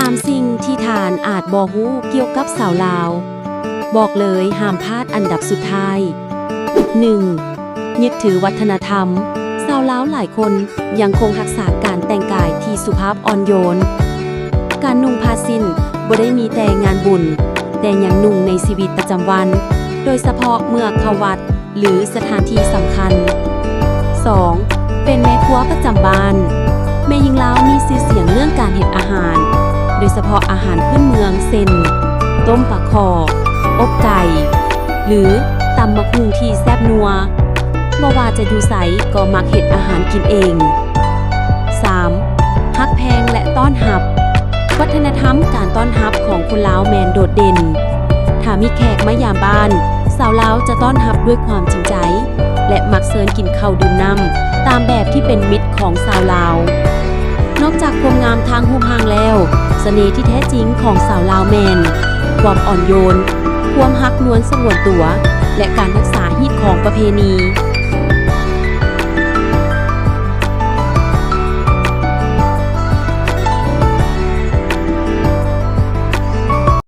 3 สิ่งที่ทานอาจบ่ฮู้เกี่ยวกับสาวลาวบอกเลยห้ามพลาดอันดับสุดท้าย 1. ยึดถือวัฒนธรรมสาวลาวหลายคนยังคงรักษาการแต่งกายที่สุภาพอ่อนโยนการนุ่งผ้าสิ้นบ่ได้มีแต่งานบุญแต่ยังนุ่งในชีวิตประจำวันโดยเฉพาะเมื่อเข้าวัดหรือสถานที่สำคัญ 2. เป็นแม่ครัวประจำบ้านแม่หญิงลาวมีชื่อเสียงเรื่องการเฮ็ดอาหารโดยเฉพาะอาหารพื้นเมืองเช่นต้มปลาคออบไก่หรือตำมะฮุ่งที่แซ่บนัวบ่ว่าจะอยู่ไสก็มักเฮ็ดอาหารกินเอง 3. ฮักแพงและต้อนรับวัฒนธรรมการต้อนรับของคนลาวแมนโดดเด่นถ้ามีแขกมายามบ้านสาวลาวจะต้อนรับด้วยความจริงใจและมักเชิญกินข้าวดื่มน้ำตามแบบที่เป็นมิตรของสาวลาวนอกจากความงามทางรูปร่างแล้วเสน่ห์ที่แท้จริงของสาวลาวแมนความอ่อนโยนความฮักนวลสงวนตัวและการรักษาฮีตของประเพณี